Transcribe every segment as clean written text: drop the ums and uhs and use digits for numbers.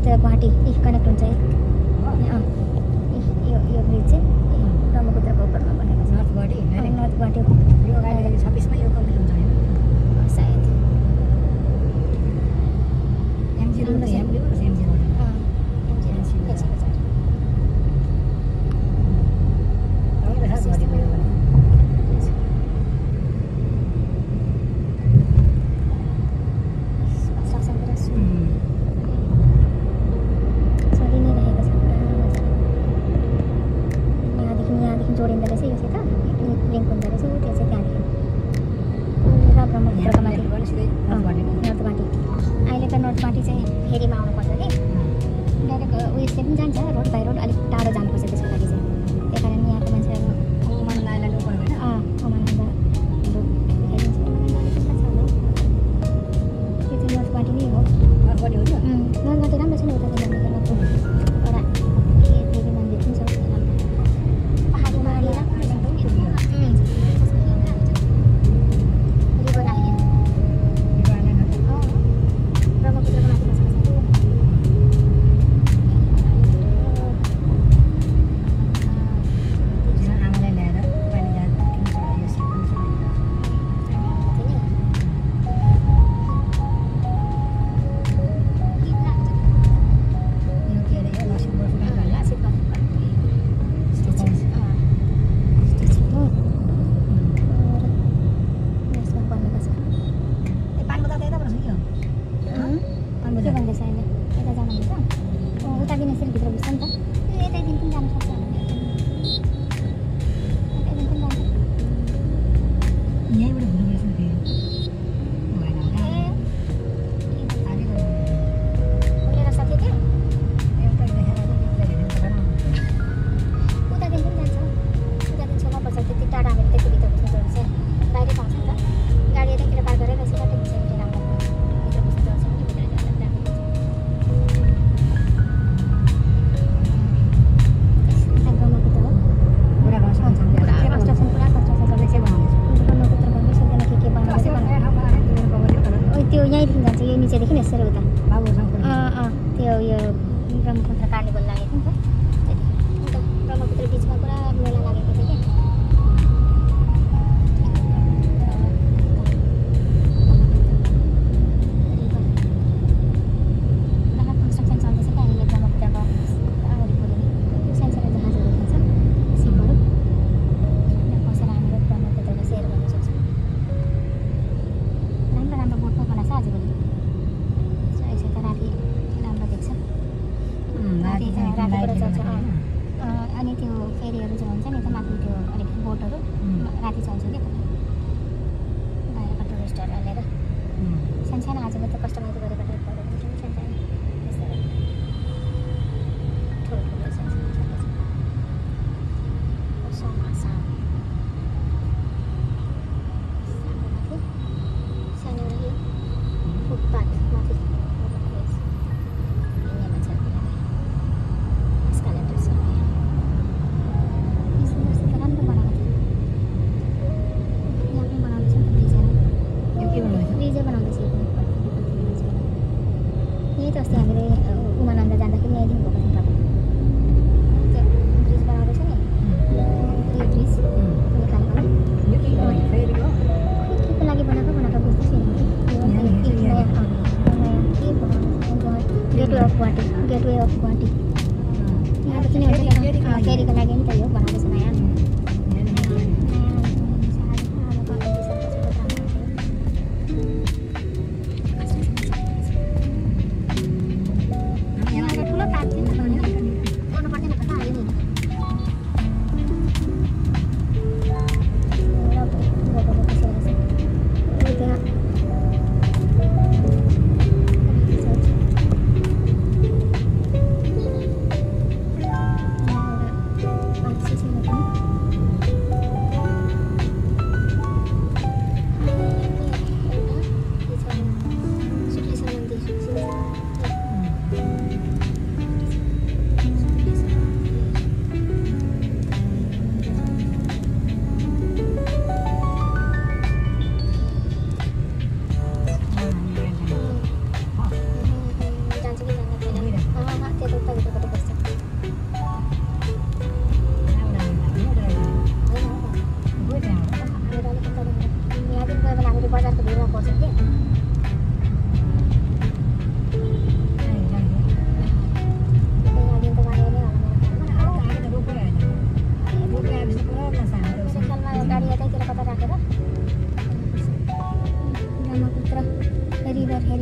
Brahmaputra Guwahati connect हुन्छ यो bridge चाहिँ ब्रह्मपुत्रको उपरमा बनेको छ। नर्थ गुवाहाटी नर्थ गुवाहाटी यो गाडी 26 मै यो कम्प्लिट हुन्छ हैन सायद एमजी रोड त एमजी रोड एमजी रोड जोडिँदो रहेछ यो चाहिँ त लिङ्क हुँदो रहेछ त्यो चाहिँ त्यहाँदेखि पुरा ब्रह्मपुत्रको माथि नर्थ गुवाहाटी। अहिले त नर्थ गुवाहाटी चाहिँ फेरीमा आउनुपर्छ कि डाइरेक्ट उयसले पनि जान्छ रोड बाई रोड अलिक टाढो जानुपर्छ त्यसको लागि चाहिँ त्यही कारण यहाँको मान्छेहरू त्यो चाहिँ नर्थ गुवाहाटी नै हो। नर्थ गुवाहाटी राम्रो छ नि उता चाहिँ एउटा देवी मन्दिर पनि छ नीचेदेखि यसरी उता त्यो यो ब्रह्मपुत्र कार्निभल लागेको नि त ब्रह्मपुत्र बिचमा पुरा मेला लागेको थियो कि कन्स्ट्रक्सन चल्दैछ कि अहिले ब्रह्मपुत्रको वरिपरि सानसानो जहाजहरू हुन्छ सिपहरू बसेर हामीले ब्रह्मपुत्रको सेयर गर्न सक्छौँ। राम्रो राम्रो बोटमा बनाएको छ आजभोलि अनि त्यो फेरीहरू जो हुन्छ नि त माथि त्यो अलिक बोटहरू राति चल्छ कि बाहिरको टुरिस्टहरू लिएर सानसानो आजभोलि त कस्टमाइज गरेको टाइपहरू सानसानो ठुल्ठुलो सानो यो फुटपाथ माथि गेटवे अफ गुवाहाटी यहाँदेखि नै हुन्छ फेरीको लागि नि त यो बनाउँदैछ नयाँ ठुलो पार्क थियो गर्नु पर्दैन त हाल्यो नि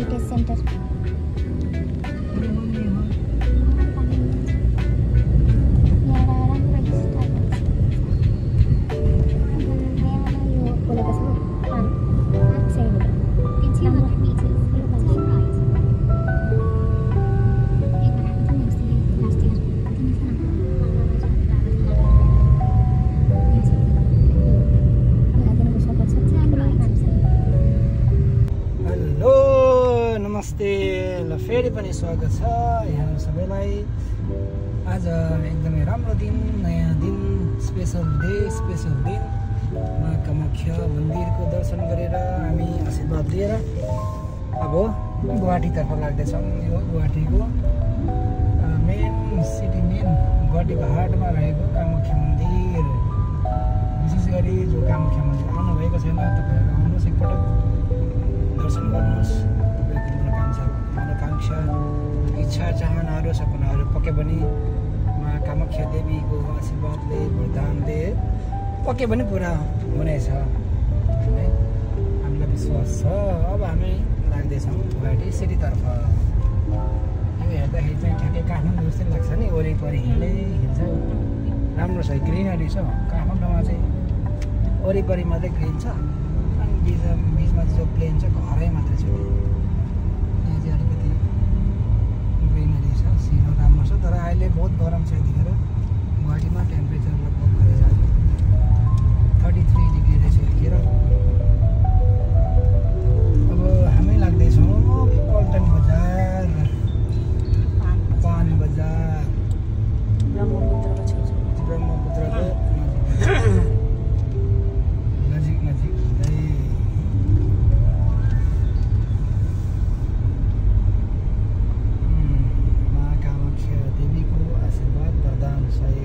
हेरिटेज सेन्टर नमस्ते ल फेरि पनि स्वागत छ यहाँ सबैलाई। आज एकदमै राम्रो दिन, नयाँ दिन, स्पेसल दिन। माँ कामाख्या मन्दिरको दर्शन गरेर हामी आशीर्वाद लिएर अब गुवाहाटीतर्फ लाग्दैछौँ। यो गुवाहाटीको मेन गुवाहाटीको हाटमा रहेको कामाख्या मन्दिर। विशेष गरी जो कामाख्या मन्दिर आउनुभएको छैन तपाईँहरू आउनुहोस्, एकपटक दर्शन गर्नुहोस्। मनोकांक्षा, इच्छा, चाहनाहरू, सपनाहरू पक्कै पनि माँ कामाख्या देवीको आशीर्वादले, वरदानले पक्कै पनि पुरा हुनेछ है, हामीलाई विश्वास छ। अब हामी लाग्दैछौँ गुवाहाटी सिटीतर्फ। यो हेर्दाखेरि चाहिँ ठ्याक्कै काठमाडौँ जस्तै लाग्छ नि, वरिपरि हिँड्छ, राम्रो छ, ग्रिनरी छ। काठमाडौँमा चाहिँ वरिपरि मात्रै ग्रिन छ, अनि बिचमा चाहिँ जो प्लेन छ घरै मात्रै छ। अलिकति ग्रिनरी छ, सिनो राम्रो छ, तर अहिले बहुत गरम छ। यतिखेर गुवाहाटीमा टेम्परेचर लगभग कति छ, 33 डिग्री रहेछ यतिखेर। अब हामी लाग्दैछौँ पल्टन बजार, पान बजार, ब्रह्मपुत्रको नजिक हुँदै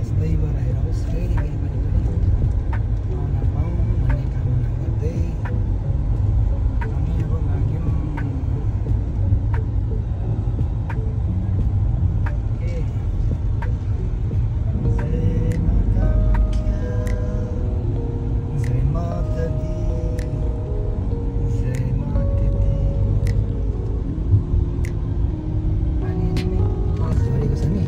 सदैव रहेरोस्, फेरि पनि आउन पाऊँ भन्ने कामना गर्दै हामी अब लाग्यौँ। जय माँ कामाख्या, जय माता दी, जय माँ दी। पानी नै बस झरेको छ नि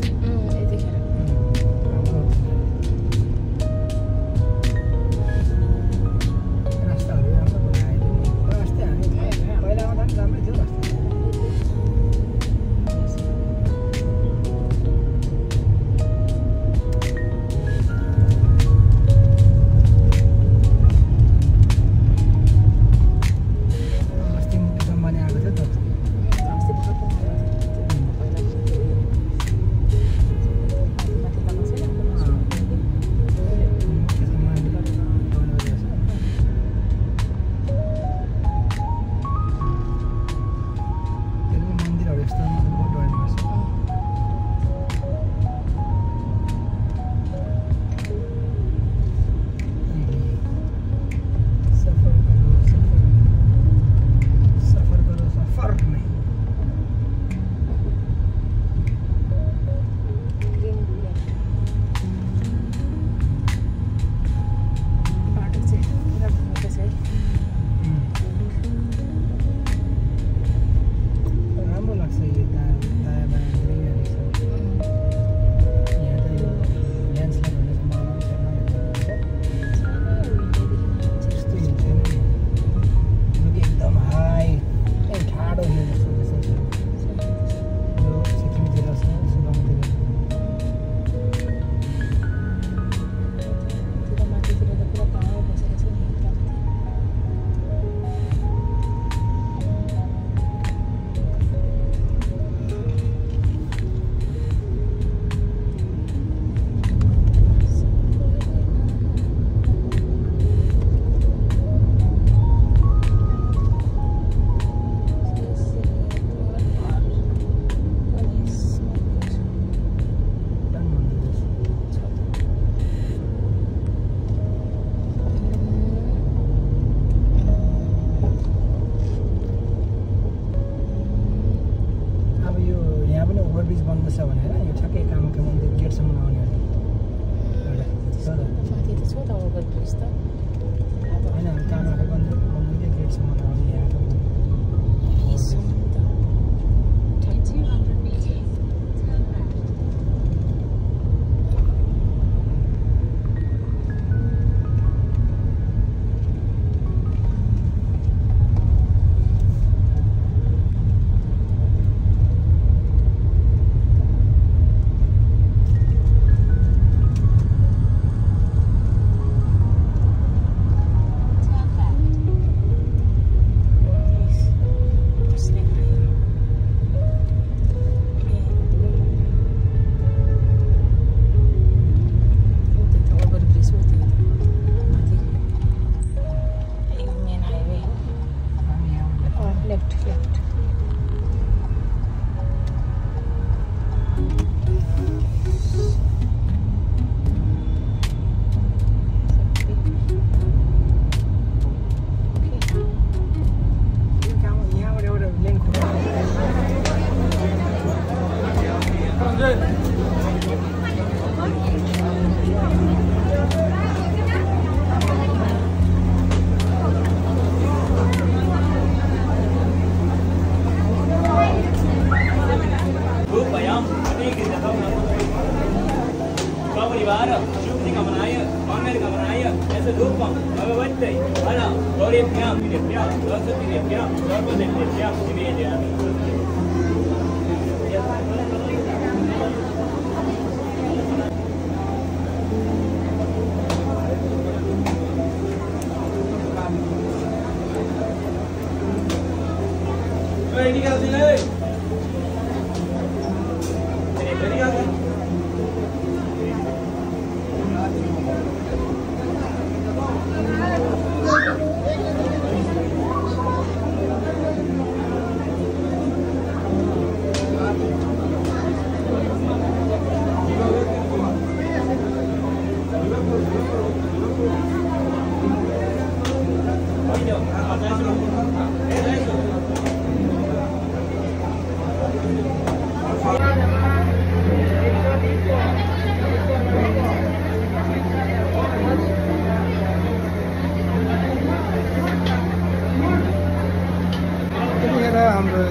हाम्रो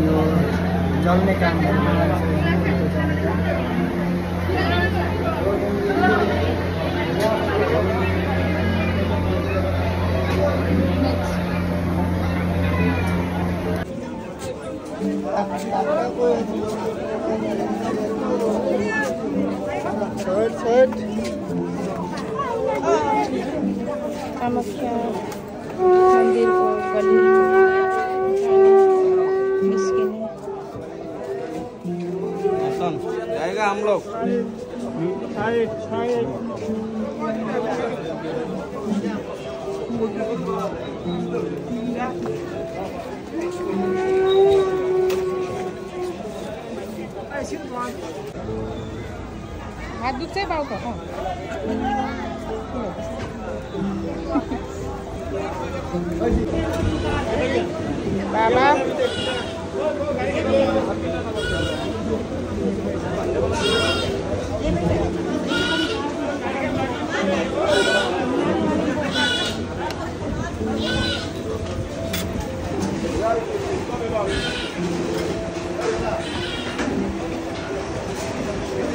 यो जल्ने काम कामाख्या मंदिर को गली जाएगा हम लोग हात दुख्छ बाउको बाबा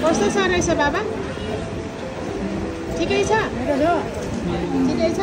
कस्तो छ रहेछ बाबा ठिकै छ ठिकै छ